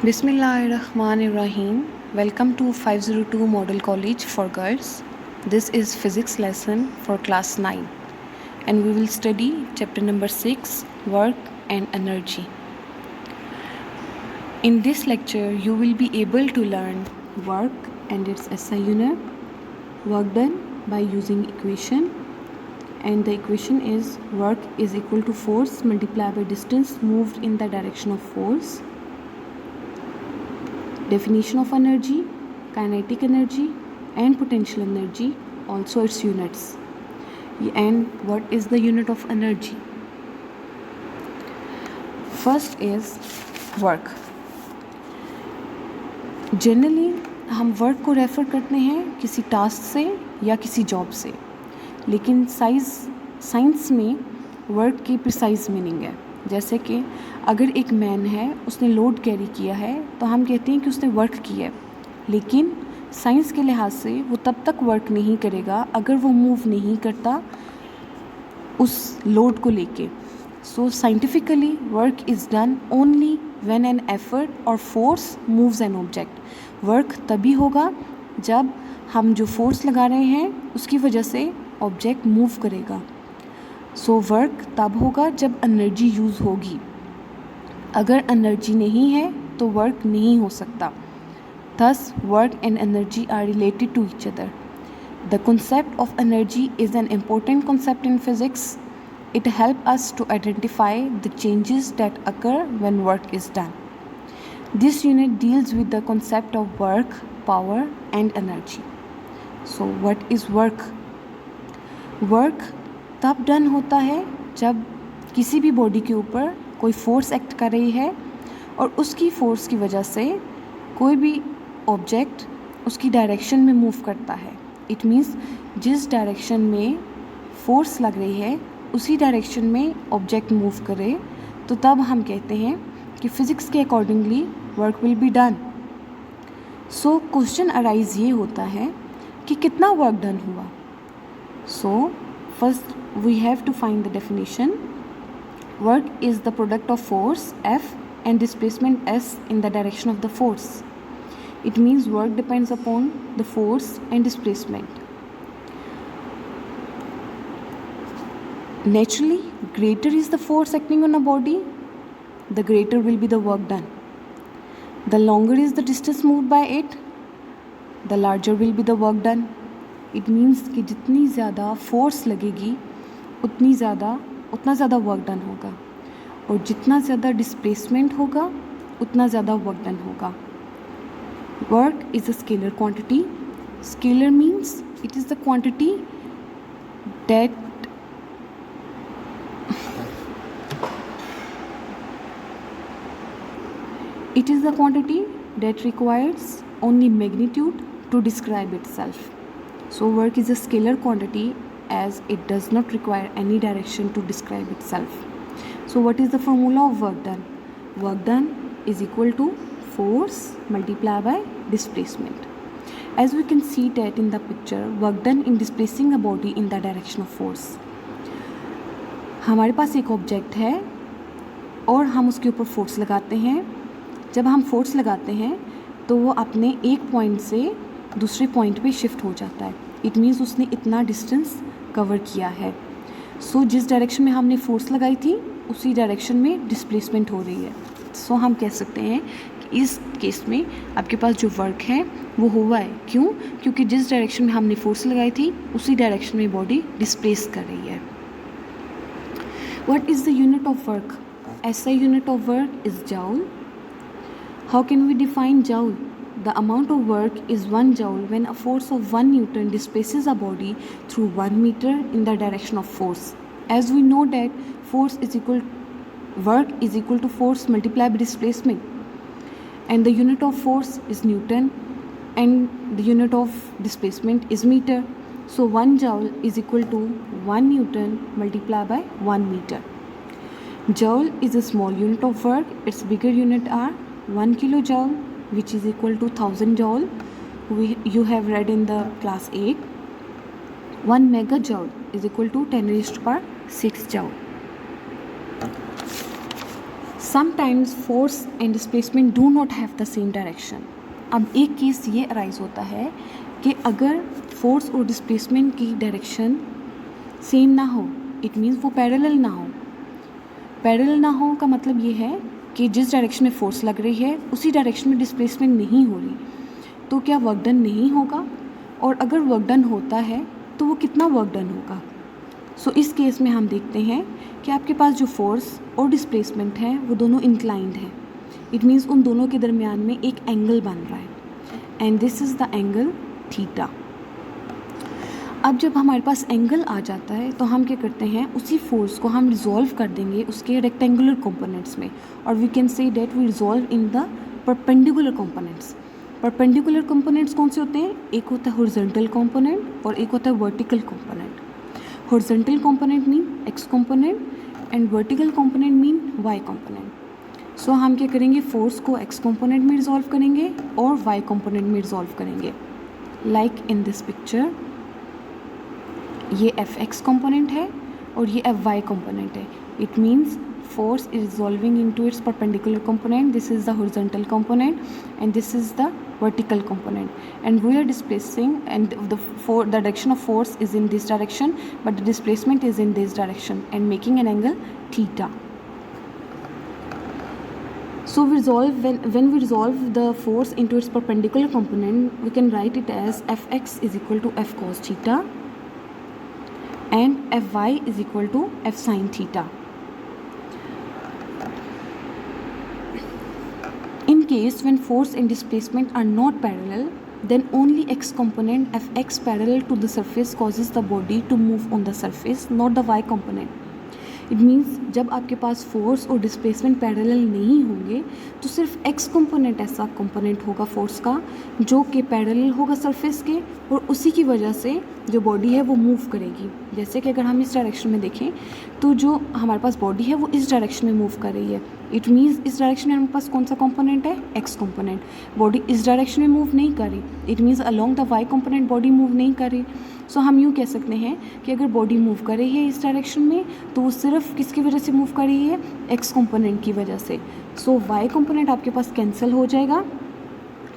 Bismillahirrahmanirrahim. Welcome to 502 Model College for Girls. This is physics lesson for class 9 and we will study chapter number 6, work and energy. In this lecture you will be able to learn work and its SI unit, work done by using equation, and the equation is work is equal to force multiplied by distance moved in the direction of force. Definition of energy, kinetic energy and potential energy, also its units. And what is the unit of energy? First is work. Generally हम work को refer करते हैं किसी task से या किसी job से, लेकिन साइंस में वर्क की प्रिसाइज मीनिंग है. जैसे कि अगर एक मैन है, उसने लोड कैरी किया है, तो हम कहते हैं कि उसने वर्क किया है, लेकिन साइंस के लिहाज से वो तब तक वर्क नहीं करेगा अगर वो मूव नहीं करता उस लोड को लेके. So scientifically work is done only when an effort or force moves an object. Work तभी होगा जब हम जो फोर्स लगा रहे हैं उसकी वजह से ऑब्जेक्ट मूव करेगा. सो वर्क तब होगा जब एनर्जी यूज़ होगी. अगर एनर्जी नहीं है तो वर्क नहीं हो सकता. Thus work and energy are related to each other. The concept of energy is an important concept in physics. It helps us to identify the changes that occur when work is done. This unit deals with the concept of work, power and energy. So what is work? Work तब done होता है जब किसी भी body के ऊपर कोई force act कर रही है और उसकी फोर्स की वजह से कोई भी ऑब्जेक्ट उसकी डायरेक्शन में मूव करता है. इट मीन्स जिस डायरेक्शन में फोर्स लग रही है उसी डायरेक्शन में ऑब्जेक्ट मूव करे, तो तब हम कहते हैं कि फिज़िक्स के accordingly work will be done. So question arise ये होता है कि कितना वर्क डन हुआ. So first we have to find the definition. Work is the product of force F and displacement S in the direction of the force. It means work depends upon the force and displacement. Naturally, greater is the force acting on a body, the greater will be the work done. The longer is the distance moved by it, the larger will be the work done. It means कि जितनी ज़्यादा force लगेगी उतना ज़्यादा work done होगा, और जितना ज़्यादा डिस्प्लेसमेंट होगा उतना ज़्यादा वर्क डन होगा. Work is a scalar quantity. Scalar means it is the quantity that requires only magnitude to describe itself. So work is a scalar quantity as it does not require any direction to describe itself. So what is the formula of work done? Work done is equal to force multiplied by displacement. As we can see that in the picture, work done in displacing a body in the direction of force. हमारे पास एक object है और हम उसके ऊपर force लगाते हैं. जब हम फोर्स लगाते हैं तो वो अपने एक पॉइंट से दूसरे पॉइंट पे शिफ्ट हो जाता है. इट मीन्स उसने इतना डिस्टेंस कवर किया है. सो जिस डायरेक्शन में हमने फोर्स लगाई थी उसी डायरेक्शन में डिस्प्लेसमेंट हो रही है. सो हम कह सकते हैं कि इस केस में आपके पास जो वर्क है वो हुआ है. क्यों? क्योंकि जिस डायरेक्शन में हमने फोर्स लगाई थी उसी डायरेक्शन में बॉडी डिस्प्लेस कर रही है. What is the unit of work? SI unit of work is joule. How can we define joule? The amount of work is 1 joule when a force of 1 Newton displaces a body through 1 meter in the direction of force. As we know that work is equal to force multiplied by displacement, and the unit of force is Newton and the unit of displacement is meter. So 1 joule is equal to 1 Newton multiplied by 1 meter. Joule is a small unit of work. Its bigger unit are 1 kilojoule, which is equal to 1000 joule. You have read in the class 8. 1 megajoule is equal to 10 raised to power 6 joule. Sometimes force and displacement do not have the same direction. अब एक case ये arise होता है कि अगर force और displacement की direction same ना हो, इट मीन्स वो पैरेलल ना हो। पैरेलल ना हो का मतलब ये है कि जिस डायरेक्शन में फोर्स लग रही है उसी डायरेक्शन में डिस्प्लेसमेंट नहीं हो रही, तो क्या वर्क डन नहीं होगा, और अगर वर्क डन होता है तो वो कितना वर्क डन होगा। सो इस केस में हम देखते हैं कि आपके पास जो फोर्स और डिस्प्लेसमेंट है वो दोनों इंक्लाइंड है। इट मीन्स उन दोनों के दरमियान में एक एंगल बन रहा है, and this is the angle theta. अब जब हमारे पास एंगल आ जाता है तो हम क्या करते हैं, उसी फोर्स को हम रिजॉल्व कर देंगे उसके रेक्टेंगुलर कंपोनेंट्स में, और we can say that we resolve in the perpendicular components. Perpendicular components कौन से होते हैं, एक होता है हॉरिजॉन्टल कंपोनेंट और एक होता है vertical component. Horizontal component mean X component and vertical component mean Y component. So हम क्या करेंगे, फोर्स को एक्स कंपोनेंट में रिजॉल्व करेंगे और वाई कंपोनेंट में रिजॉल्व करेंगे। लाइक इन दिस पिक्चर, ये एफ एक्स कंपोनेंट है और ये एफ वाई कंपोनेंट है। It means force is resolving into its perpendicular component. This is the horizontal component and this is the vertical component, and we are displacing, and the direction of force is in this direction but the displacement is in this direction and making an angle theta. So we resolve, when we resolve the force into its perpendicular component, we can write it as fx is equal to f cos theta and fy is equal to f sin theta. In case when force and displacement are not parallel, then only x component fx parallel to the surface causes the body to move on the surface, not the y component. It means जब आपके पास force और displacement parallel नहीं होंगे तो सिर्फ x component ऐसा component होगा force का जो कि पैरेलल होगा सरफेस के, और उसी की वजह से जो बॉडी है वो मूव करेगी। जैसे कि अगर हम इस डायरेक्शन में देखें तो जो हमारे पास बॉडी है वो इस डायरेक्शन में मूव कर रही है। इट मीन्स इस डायरेक्शन में हमारे पास कौन सा कंपोनेंट है, एक्स कंपोनेंट। बॉडी इस डायरेक्शन में मूव नहीं कर रही, it means along the y component body move नहीं कर रही। सो हम यूँ कह सकते हैं कि अगर बॉडी मूव कर रही है इस डायरेक्शन में तो वो सिर्फ किसकी वजह से मूव कर रही है, एक्स कंपोनेंट की वजह से। सो वाई कंपोनेंट आपके पास कैंसिल हो जाएगा।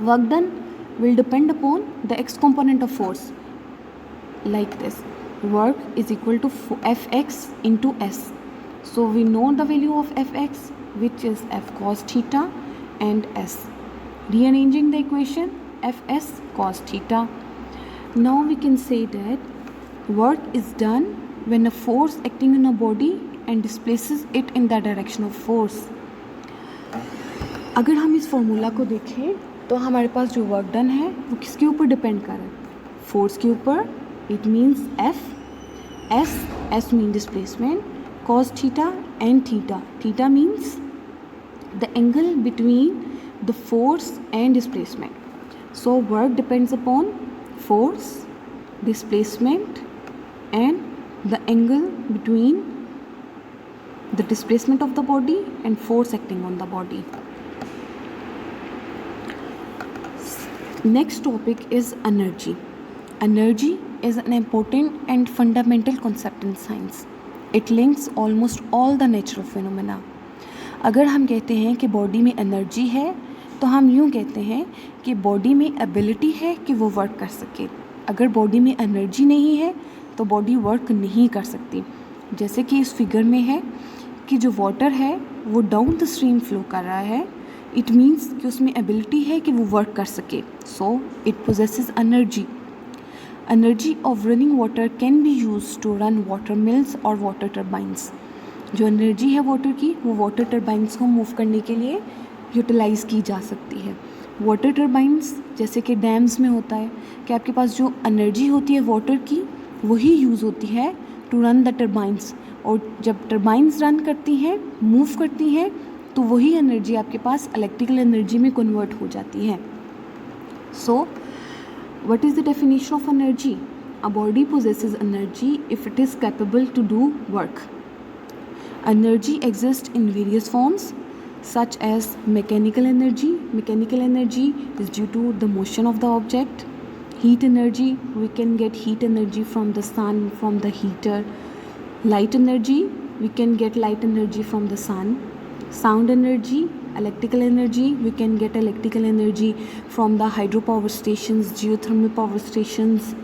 Work done will depend upon the x component of force, like this. Work is equal to fx into s. So we know the value of fx, which is f cos theta and s. Rearranging the equation, fs cos theta. Now we can say that work is done when a force acting on a body and displaces it in the direction of force. अगर हम इस formula को देखें तो हमारे पास जो work done है वो किसके ऊपर डिपेंड कर रहा है, फोर्स के ऊपर। It means F S mean displacement, cos theta and theta means the angle between the force and displacement. So work depends upon force, displacement and the angle between the displacement of the body and force acting on the body. Next topic is energy. Energy is an important and fundamental concept in science. It links almost all the natural phenomena. अगर हम कहते हैं कि body में energy है तो हम यूँ कहते हैं कि बॉडी में एबिलिटी है कि वो वर्क कर सके। अगर बॉडी में एनर्जी नहीं है तो बॉडी वर्क नहीं कर सकती। जैसे कि इस फिगर में है कि जो वाटर है वो डाउन द स्ट्रीम फ्लो कर रहा है, इट मीन्स कि उसमें एबिलिटी है कि वो वर्क कर सके। So it possesses energy. Energy of running water can be use to run water mills और वाटर टर्बाइंस. जो एनर्जी है वाटर की वो वाटर टर्बाइंस को मूव करने के लिए यूटिलाइज़ की जा सकती है. वाटर टर्बाइंस जैसे कि डैम्स में होता है कि आपके पास जो एनर्जी होती है वाटर की वही यूज़ होती है टू रन द टर्बाइंस, और जब टर्बाइंस रन करती हैं, मूव करती हैं, तो वही एनर्जी आपके पास इलेक्ट्रिकल एनर्जी में कन्वर्ट हो जाती है. So what is the definition of energy? A body possesses energy if it is capable to do work. Energy exist in various forms such as mechanical energy. Mechanical energy is due to the motion of the object. Heat energy, we can get heat energy from the sun, from the heater. Light energy, we can get light energy from the sun. Sound energy, electrical energy, we can get electrical energy from the hydropower stations, geothermal power stations,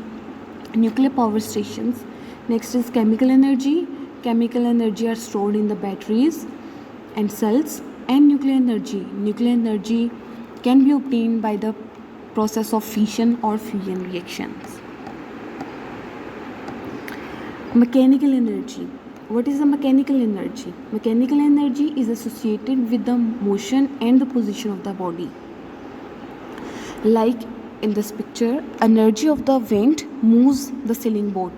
nuclear power stations. Next is chemical energy. Chemical energy are stored in the batteries and cells. And nuclear energy can be obtained by the process of fission or fusion reactions. Mechanical energy. What is the mechanical energy? Mechanical energy is associated with the motion and the position of the body. Like in this picture, energy of the wind moves the sailing boat.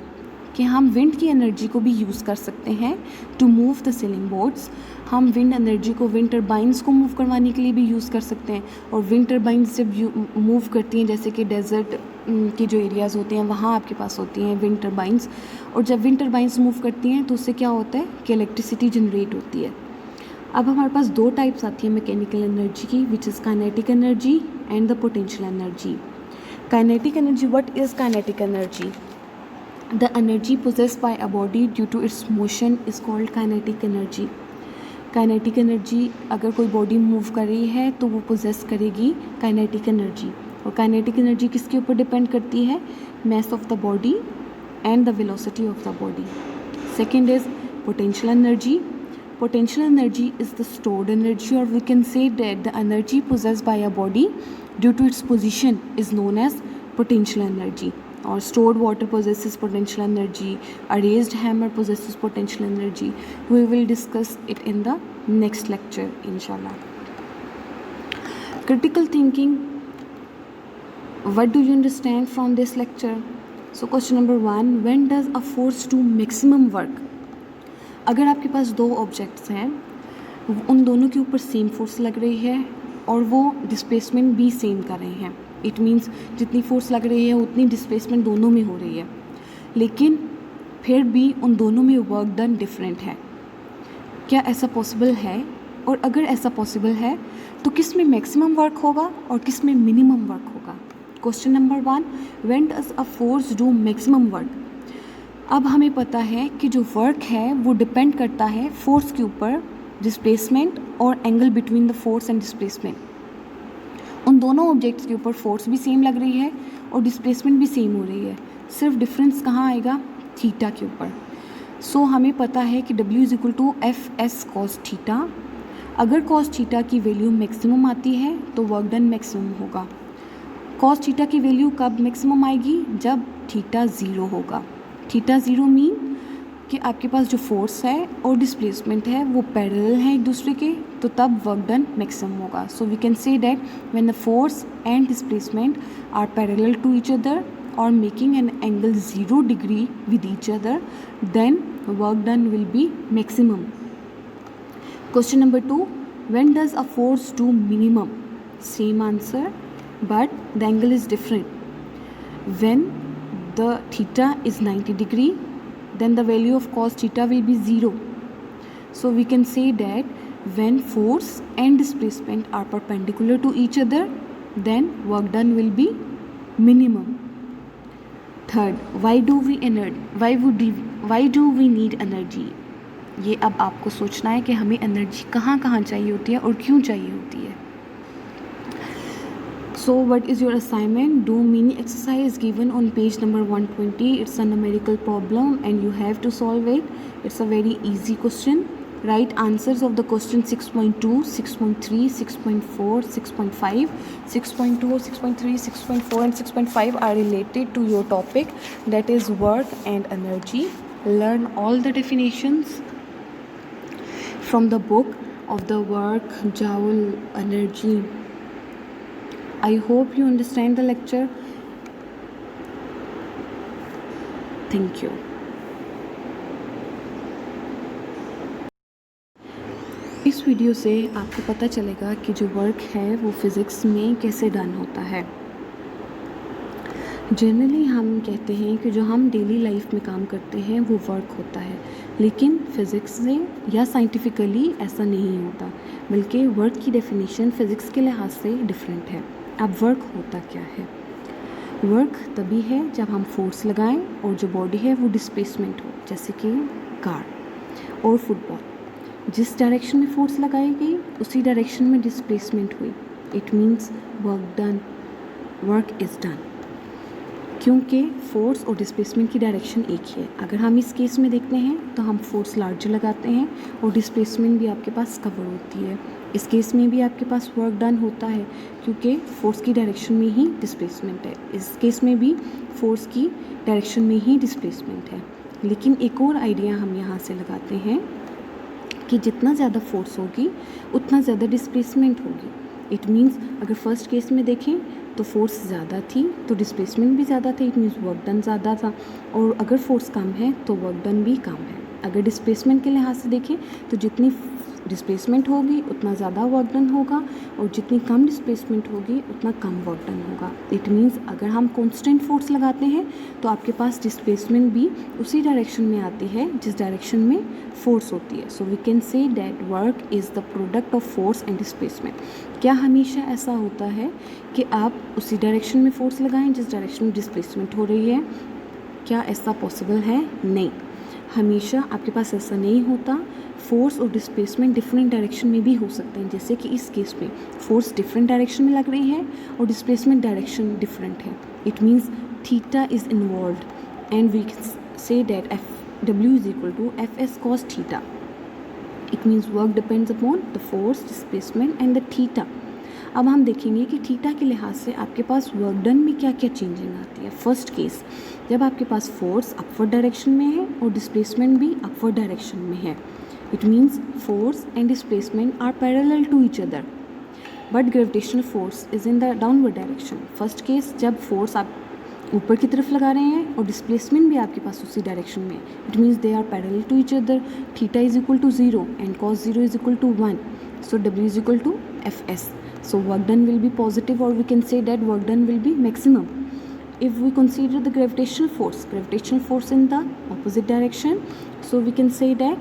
कि हम wind की energy को भी use कर सकते हैं to move the sailing boats. हम wind energy को विंड टरबाइंस को मूव करवाने के लिए भी यूज़ कर सकते हैं. और विंड टरबाइंस जब मूव करती हैं, जैसे कि डेजर्ट के जो एरियाज़ होते हैं वहाँ आपके पास होती हैं विंड टरबाइंस. और जब विंड टरबाइंस मूव करती हैं तो उससे क्या होता है कि इलेक्ट्रिसिटी जनरेट होती है. अब हमारे पास दो टाइप्स आती है मैकेनिकल एनर्जी की, which is kinetic energy and the potential energy. Kinetic energy, what is kinetic energy? The energy possessed by a body due to its motion is called kinetic energy. Kinetic energy, अगर कोई body move कर रही है तो वो poses करेगी kinetic energy. और kinetic energy किसके ऊपर डिपेंड करती है? mass of the body and the velocity of the body. Second is potential energy. Potential energy is the stored energy, or we can say that the energy possessed by a body due to its position is known as potential energy. Or stored water possesses potential energy. A raised hammer possesses potential energy. We will discuss it in the next lecture, inshallah. Critical thinking. What do you understand from this lecture? So question number 1, when does a force do maximum work? अगर आपके पास दो objects हैं, उन दोनों के ऊपर same force लग रही है और वो डिस्प्लेसमेंट भी सेम कर रहे हैं. इट मीन्स जितनी फोर्स लग रही है उतनी डिस्प्लेसमेंट दोनों में हो रही है, लेकिन फिर भी उन दोनों में वर्क डन डिफरेंट है. क्या ऐसा पॉसिबल है? और अगर ऐसा पॉसिबल है तो किस में मैक्सिमम वर्क होगा और किस में मिनिमम वर्क होगा? Question number 1, when does a force do maximum work? अब हमें पता है कि जो वर्क है वो डिपेंड करता है फोर्स के ऊपर, डिस्प्लेसमेंट और angle between the force and displacement. उन दोनों ऑब्जेक्ट्स के ऊपर फोर्स भी सेम लग रही है और डिस्प्लेसमेंट भी सेम हो रही है. सिर्फ डिफरेंस कहाँ आएगा? थीटा के ऊपर. सो हमें पता है कि W is equal to FS cos theta. अगर cos थीटा की वैल्यू मैक्सिमम आती है तो वर्क डन मैक्सिमम होगा. cos थीटा की वैल्यू कब मैक्सिमम आएगी? जब थीटा 0 होगा. थीटा 0 मीन कि आपके पास जो फोर्स है और डिस्प्लेसमेंट है वो पैरेलल हैं एक दूसरे के, तो तब वर्क डन मैक्सिमम होगा. So we can say that when the force and displacement are parallel to each other or making an angle 0 degree with each other, then work done will be maximum. Question number 2, when does a force do minimum? Same answer but the angle is different. When the theta is 90 degree, then the value of cos theta will be 0. So we can say that when force and displacement are perpendicular to each other, then work done will be minimum. Third, why do we need energy? ये अब आपको सोचना है कि हमें energy कहाँ कहाँ चाहिए होती है और क्यों चाहिए होती है. So what is your assignment? Do mini exercise given on page number 120. It's a numerical problem and you have to solve it. It's a very easy question. Write answers of the question 6.2, 6.3, 6.4, 6.5. 6.2, 6.3, 6.4 and 6.5 are related to your topic, that is work and energy. Learn all the definitions from the book of the work, joule, energy. I hope you understand the lecture. Thank you. इस video से आपको पता चलेगा कि जो work है वो physics में कैसे डन होता है. जनरली हम कहते हैं कि जो हम डेली लाइफ में काम करते हैं वो वर्क होता है, लेकिन फ़िज़िक्स से या साइंटिफिकली ऐसा नहीं होता, बल्कि वर्क की डेफिनेशन फ़िज़िक्स के लिहाज से डिफरेंट है. अब वर्क होता क्या है? वर्क तभी है जब हम फोर्स लगाएं और जो बॉडी है वो डिस्प्लेसमेंट हो, जैसे कि कार और फुटबॉल. जिस डायरेक्शन में फोर्स लगाई गई उसी डायरेक्शन में डिस्प्लेसमेंट हुई। It means work is done, क्योंकि फोर्स और डिस्प्लेसमेंट की डायरेक्शन एक ही है। अगर हम इस केस में देखते हैं तो हम फोर्स लार्जर लगाते हैं और डिस्प्लेसमेंट भी आपके पास कवर होती है। इस केस में भी आपके पास वर्क डन होता है क्योंकि फोर्स की डायरेक्शन में ही डिस्प्लेसमेंट है। इस केस में भी फोर्स की डायरेक्शन में ही डिस्प्लेसमेंट है। लेकिन एक और आइडिया हम यहाँ से लगाते हैं कि जितना ज़्यादा फोर्स होगी उतना ज़्यादा डिस्प्लेसमेंट होगी। इट मीन्स अगर फर्स्ट केस में देखें तो फोर्स ज़्यादा थी तो डिस्प्लेसमेंट भी ज़्यादा था, इट मीन्स वर्क डन ज़्यादा था। और अगर फोर्स कम है तो वर्क डन भी कम है। अगर डिस्प्लेसमेंट के लिहाज से देखें तो जितनी डिस्प्लेसमेंट होगी उतना ज़्यादा वर्क डन होगा और जितनी कम डिस्प्लेसमेंट होगी उतना कम वर्क डन होगा। इट मीन्स अगर हम कांस्टेंट फोर्स लगाते हैं तो आपके पास डिस्प्लेसमेंट भी उसी डायरेक्शन में आती है जिस डायरेक्शन में फोर्स होती है। So we can say that work is the product of force and displacement. क्या हमेशा ऐसा होता है कि आप उसी डायरेक्शन में फोर्स लगाएं जिस डायरेक्शन में डिस्प्लेसमेंट हो रही है? क्या ऐसा पॉसिबल है? नहीं, हमेशा आपके पास ऐसा नहीं होता। फोर्स और डिस्प्लेसमेंट डिफरेंट डायरेक्शन में भी हो सकते हैं, जैसे कि इस केस में फोर्स डिफरेंट डायरेक्शन में लग रही है और डिस्प्लेसमेंट डायरेक्शन डिफरेंट है। It means theta is involved and we say that W is equal to Fs cos theta. It means work depends upon the force, displacement and the theta. अब हम देखेंगे कि थीटा के लिहाज से आपके पास वर्क डन में क्या क्या चेंजिंग आती है। फर्स्ट केस, जब आपके पास फोर्स अपवर्ड डायरेक्शन में है और डिस्प्लेसमेंट भी अपवर्ड डायरेक्शन में है, it means force and displacement are parallel to each other but gravitational force is in the downward direction. First case, जब फोर्स आप ऊपर की तरफ लगा रहे हैं और डिस्प्लेसमेंट भी आपके पास उसी डायरेक्शन में है, it means they are parallel to each other. Theta is equal to 0 and cos 0 is equal to 1, so W is equal to Fs. So work done will be positive, or we can say that work done will be maximum. If we consider the gravitational force in the opposite direction, so we can say that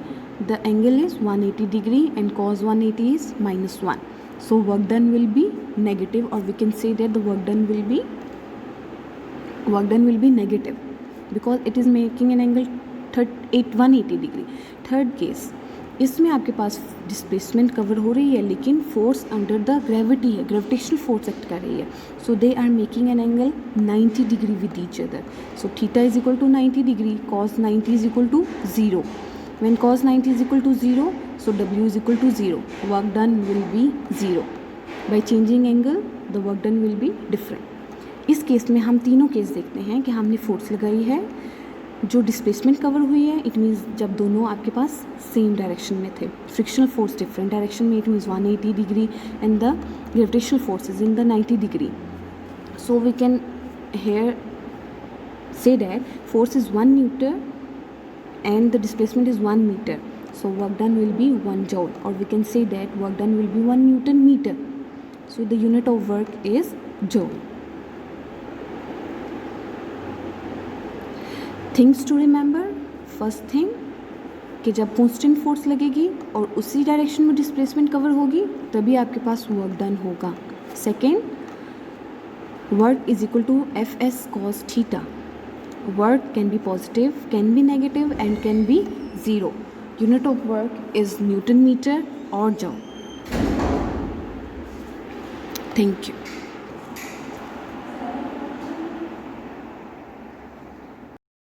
the angle is 180 degree and cos 180 is -1. So work done will be negative, or we can say that the work done will be negative because it is making an angle 180 degree. Third case, इसमें आपके पास displacement cover हो रही है लेकिन force under the gravity है, gravitational force act कर रही है। So they are making an angle 90 degree with each other. So theta is equal to 90 degree, cos 90 is equal to 0. When cos 90 is equal to 0, so W is equal to 0. Work done will be 0. By changing angle, the work done will be different. इस case में हम तीनों case देखते हैं कि हमने force लगाई है जो डिस्प्लेसमेंट कवर हुई है, इट मीन्स जब दोनों आपके पास सेम डायरेक्शन में थे। फ्रिक्शनल फोर्स डिफरेंट डायरेक्शन में, it means 180 degree and the gravitational force is in the 90 degree. So we can here say that force is 1 Newton and the displacement is 1 meter. So work done will be 1 joule, or we can say that work done will be 1 Newton meter. So the unit of work is joule. Things to remember. First thing कि जब constant force लगेगी और उसी direction में displacement cover होगी तभी आपके पास वर्क डन होगा. Second, work is equal to Fs cos theta. Work can be positive, can be negative and can be 0. Unit of work is Newton meter or joule. Thank you.